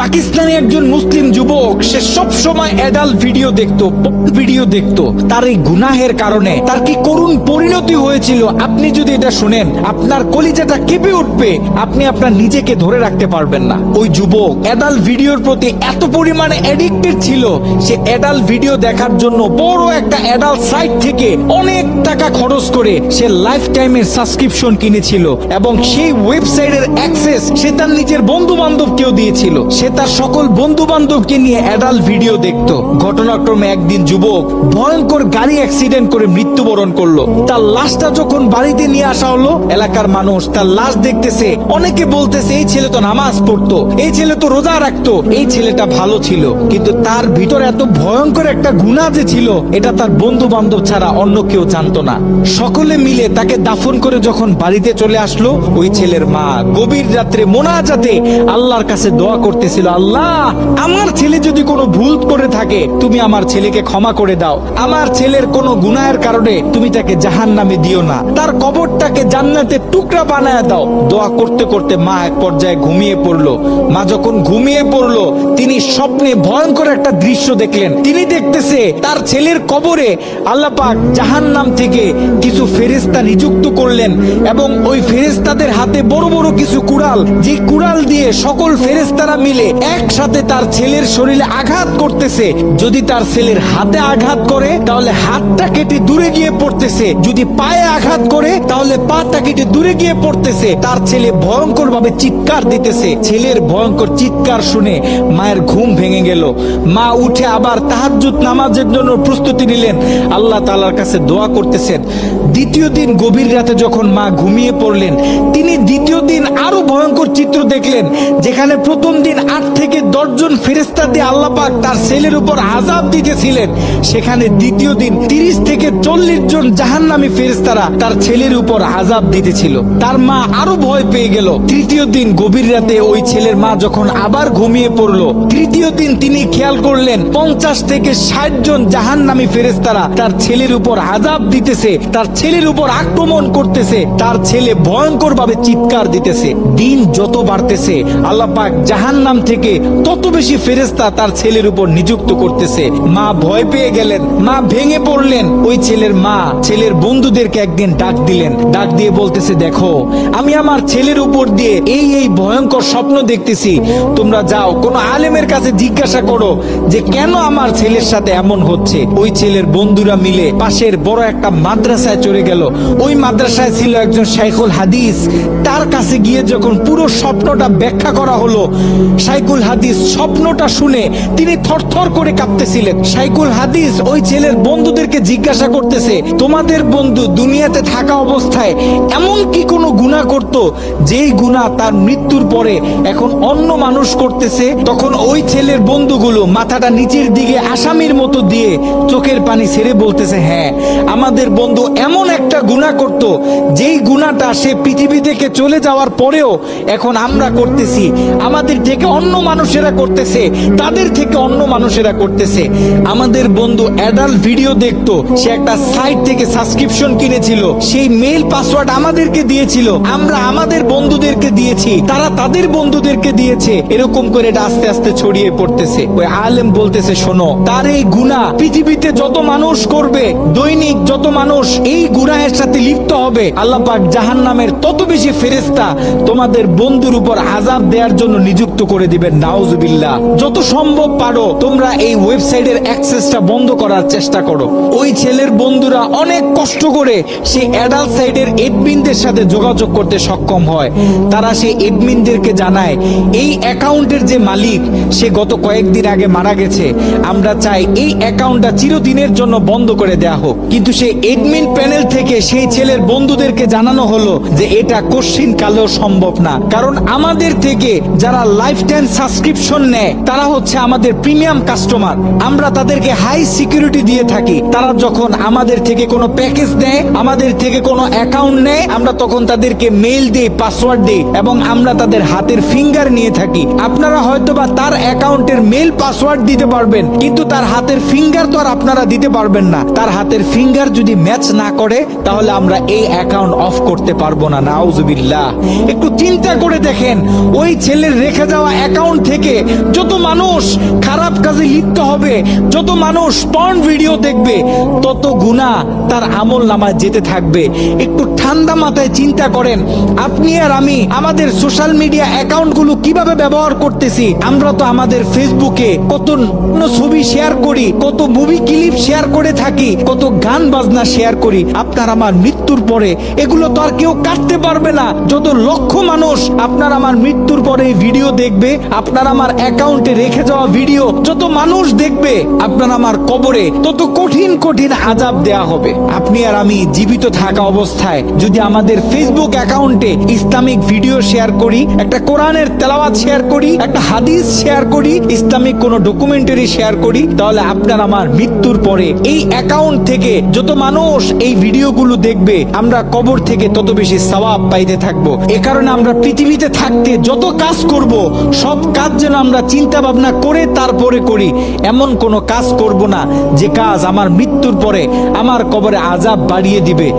পাকিস্তানি একজন মুসলিম যুবক, সে সব সময় অ্যাডাল্ট ভিডিও দেখতো। তার এই গুনাহের কারণে তার কি করুণ পরিণতি হয়েছিল আপনি যদি এটা শুনেন আপনার কলিজাটা কেঁপে উঠবে, আপনি আপনার নিজেকে ধরে রাখতে পারবেন না। ওই যুবক অ্যাডাল্ট ভিডিওর প্রতি এত পরিমাণে অ্যাডিক্টেড ছিল, সে অ্যাডাল্ট ভিডিও দেখার জন্য বড় একটা অ্যাডাল্ট সাইট থেকে অনেক টাকা খরচ করে সে লাইফ টাইমের সাবস্ক্রিপশন কিনেছিল এবং সেই ওয়েবসাইটের অ্যাক্সেস সে তার নিজের বন্ধু বান্ধবকেও দিয়েছিল। সে তার সকল বন্ধু বান্ধবকে নিয়ে অ্যাডাল্ট ভিডিও দেখতো। ঘটনাক্রমে একদিন যুবক ভয়ঙ্কর গাড়ি অ্যাক্সিডেন্ট করে মৃত্যুবরণ করলো। তার লাশটা যখন বাড়িতে নিয়ে আসা হলো, এলাকার মানুষ তার লাশ দেখতেছে, অনেকে বলতেছে এই ছেলে তো নামাজ পড়তো, এই ছেলে তো রোজা রাখতো, এই ছেলেটা ভালো ছিল। কিন্তু তার ভিতরে এত ভয়ঙ্কর একটা গুনাহ যে ছিল, এটা তার বন্ধু বান্ধব ছাড়া অন্য কেউ জানতো না। সকলে মিলে তাকে দাফন করে যখন বাড়িতে চলে আসলো, ওই ছেলের মা গভীর রাত্রে মোনাজাতে আল্লাহর কাছে দোয়া করতেছিল, আল্লাহ আমার ছেলে যদি কোনো ভুল করে থাকে তুমি আমার ছেলেকে ক্ষমা করে দাও, আমার ছেলের কোনো গুনাহের কারণে তুমি তাকে জাহান্নামে দিও না, তার কবরটাকে জান্নাতের টুকরা বানায় দাও। দোয়া করতে করতে মা এক পর্যায়ে ঘুমিয়ে পড়লো। মা যখন ঘুমিয়ে পড়লো, তিনি স্বপ্নে ভয়ঙ্কর একটা দৃশ্য দেখলেন। তিনি দেখতেছে তার ছেলের কবরে আল্লাহ পাক জাহান্নাম থেকে কিছু ফেরেশতা নিযুক্ত করলেন এবং ওই ফেরেশতাদের হাতে বড় বড় কিছু কুড়াল, যে কুড়াল দিয়ে সকল ফেরেশতারা মিলে একসাথে তার ছেলের শরীরে আঘাত করতেছে। যদি তার ছেলের হাতে আঘাত করে তাহলে হাতটা কেটে দূরে গিয়ে পড়তেছে, যদি পায়ে আঘাত করে তাহলে পাটা কেটে দূরে গিয়ে পড়তেছে। তার ছেলে ভয়ঙ্কর ভাবে চিৎকার দিতেছে। ছেলের ভয়ঙ্কর চিৎকার শুনে মায়ের ঘুম ভেঙে গেল। মা উঠে আবার তাহাজ্জুদ নামাজের জন্য প্রস্তুতি নিলেন, আল্লাহ তাআলার কাছে দোয়া করতেছেন। দ্বিতীয় দিন গভীর রাতে যখন মা ঘুমিয়ে পড়লেন, তিনি দ্বিতীয় দিন আরো ভয়ঙ্কর চিত্র দেখলেন, যেখানে প্রথম দিন 8 থেকে 10 জন ফেরেশতা দিয়ে আল্লাহ পাক তার ছেলের উপর আযাব দিতেছিলেন, সেখানে দ্বিতীয় দিন 30 থেকে 40 জন জাহান্নামী ফেরেশতারা তার ছেলের উপর আযাব দিতেছিল। তার মা আরো ভয় পেয়ে গেল। তৃতীয় দিন গভীর রাতে ওই ছেলের মা যখন আবার ঘুমিয়ে পড়লো, তৃতীয় দিন তিনি খেয়াল করলেন 50 থেকে 60 জন জাহান্নামী ফেরেশতারা তার ছেলের উপর আযাব দিতেছে, তার ছেলের উপর আক্রমণ করতেছে, তার ছেলে ভয়ঙ্কর ভাবে চিৎকার দিতেছে। দিন যত বাড়তেছে আল্লাহ পাক জাহান্নাম থেকে তত বেশি ফেরেশতা তার ছেলের উপর নিযুক্ত করতেছে। মা ভয় পেয়ে গেলেন, মা ভেঙে পড়লেন। ওই ছেলের মা ছেলের বন্ধুদেরকে একদিন ডাক দিলেন, ডাক দিয়ে বলতেছে, দেখো আমি আমার ছেলের উপর দিয়ে এই ভয়ঙ্কর স্বপ্ন দেখতেছি, তোমরা যাও কোন আলেমের কাছে জিজ্ঞাসা করো যে কেন আমার ছেলের সাথে এমন হচ্ছে। ওই ছেলের বন্ধুরা মিলে পাশের বড় একটা মাদ্রাসায় চলে গেল। ওই মাদ্রাসায় ছিল একজন শাইখুল হাদিস। তার কাছে গিয়ে যখন পুরো স্বপ্নটা ব্যাখ্যা করা হলো, শাইখুল হাদিস স্বপ্নটা শুনে তিনি থরথর করে কাঁপতেছিলেন। শাইখুল হাদিস ওই ছেলের বন্ধুদেরকে জিজ্ঞাসা করতেছে, তোমাদের বন্ধু দুনিয়াতে থাকা অবস্থায় এমন কি কোনো গুনাহ করত যেই গুনাহ তার মৃত্যুর পরে এখন অন্য মানুষ করতেছে? তখন ওই ছেলের বন্ধুগুলো মাথাটা নিচের দিকে আসামির মতো দিয়ে চোখের পানি ছেড়ে বলতেছে, হ্যাঁ আমাদের বন্ধু এমন একটা গুনাহ করত যেই গুনাহটা সে পৃথিবী থেকে চলে যাওয়ার পরেও এখন আমরা করতেছি, আমাদের থেকে অন্য মানুষেরা করতেছে, তাদের থেকে অন্য মানুষেরা করতেছে। আমাদের বন্ধু অ্যাডাল্ট ভিডিও দেখতো, সে একটা সাইট থেকে সাবস্ক্রিপশন কিনেছিল, সেই মেইল পাসওয়ার্ড আমাদেরকে দিয়েছিল, আমরা আমাদের বন্ধুদেরকে দিয়েছি, তারা তাদের বন্ধুদেরকে দিয়েছে। এরকম করে এটা আস্তে আস্তে ছড়িয়ে পড়তেছে। ওই আলেম বলতেছে, শোনো, তার এই গুনাহ পৃথিবীতে যত মানুষ করবে, দৈনিক যত মানুষ এই গুনাহের সাথে লিপ্ত হবে, আল্লাহ পাক জাহান্নামের তত বেশি ফেরেশতা তোমাদের বন্ধুর উপর আযাব দেওয়ার জন্য নিযুক্ত করে দিবেন। নাউজুবিল্লাহ। যত সম্ভব পারো তোমরা এই ওয়েবসাইটের অ্যাক্সেসটা বন্ধ করার চেষ্টা করো। ওই ছেলের বন্ধুরা অনেক কষ্ট করে সেই অ্যাডাল্ট সাইটের এডমিনদের সাথে যোগাযোগ করতে সক্ষম হয়। তারা সেই এডমিনদেরকে জানায়, এই অ্যাকাউন্টের যে মালিক সে গত কয়েকদিন আগে মারা গেছে, আমরা চাই এই অ্যাকাউন্টটা চিরদিনের জন্য বন্ধ করে দেয়া হোক। কিন্তু সেই এডমিন প্যানেল থেকে সেই ছেলের বন্ধুদেরকে জানানো হলো যে এটা কোশ্চিন কালেও সম্ভব না, কারণ আমাদের থেকে যারা লাইফ টাইম সাবস্ক্রিপশন নেয় তারা হচ্ছে আমাদের প্রিমিয়াম কাস্টমার, আমরা তাদেরকে হাই সিকিউরিটি দিয়ে থাকি। তারা যখন আমাদের থেকে কোনো প্যাকেজ নেয়, আমাদের থেকে কোনো অ্যাকাউন্ট নেয়, আমরা তখন তাদেরকে মেইল দিই, পাসওয়ার্ড দিই এবং আমরা তাদের হাতের ফিঙ্গার নিয়ে থাকি। আপনারা হয়তোবা তার অ্যাকাউন্টের মেইল পাসওয়ার্ড দিতে পারবেন, কিন্তু তার হাতের ফিঙ্গার তো আর আপনারা দিতে পারবেন না। তার হাতের ফিঙ্গার যদি ম্যাচ না করে তাহলে আমরা এই অ্যাকাউন্ট অফ করতে পারবো না। নাউজুবিল্লাহ। একটু চিন্তা করে দেখেন, ওই ছেলের রেখে যাওয়া অ্যাকাউন্ট থেকে যত মানুষ খারাপ কাজে লিপ্ত হবে, যত মানুষ পর্ন ভিডিও দেখবে, তত গুনাহ তার আমল নামায় যেতে থাকবে। একটু ঠান্ডা মাথায় চিন্তা করেন, আপনি আর আমি আমাদের সোশ্যাল মিডিয়া অ্যাকাউন্টগুলো কিভাবে ব্যবহার করতেছি। আমরা তো আমাদের ফেসবুকে কত ছবি শেয়ার করি, কত মুভি ক্লিপ শেয়ার করে থাকি, কত গান বাজনা শেয়ার করি। আপনার আমার মৃত্যুর পরে এগুলো তো আর কেউ কাটতে পারবে না। যত লক্ষ মানুষ আপনার আমার মৃত্যুর পরে এই ভিডিও দেখবে, আপনার আমার অ্যাকাউন্টে রেখে যাওয়া ভিডিও যত মানুষ দেখবে, আপনার আমার কবরে তত কঠিন কঠিন আযাব দেয়া হবে। আপনি আর আমি জীবিত থাকা অবস্থায় যদি আমাদের ফেসবুক অ্যাকাউন্টে ইসলামিক ভিডিও শেয়ার করি, একটা কোরআনের তেলাওয়াত শেয়ার করি, একটা হাদিস শেয়ার করি, ইসলামিক কোনো ডকুমেন্টারি শেয়ার করি, তাহলে আপনার আমার মৃত্যুর পরে এই অ্যাকাউন্ট থেকে যত মানুষ এই ভিডিওগুলো দেখবে, আমরা কবর থেকে তত বেশি সওয়াব পাইতে থাকবো। এ কারণে আমরা পৃথিবীতে থাকতে যত কাজ করব, সব কাজ যেন আমরা চিন্তা ভাবনা করে তারপরে করি। এমন কোনো কাজ করব না যে কাজ আমার মৃত্যুর পরে আমার কবরে আযাব বাড়িয়ে দিবে।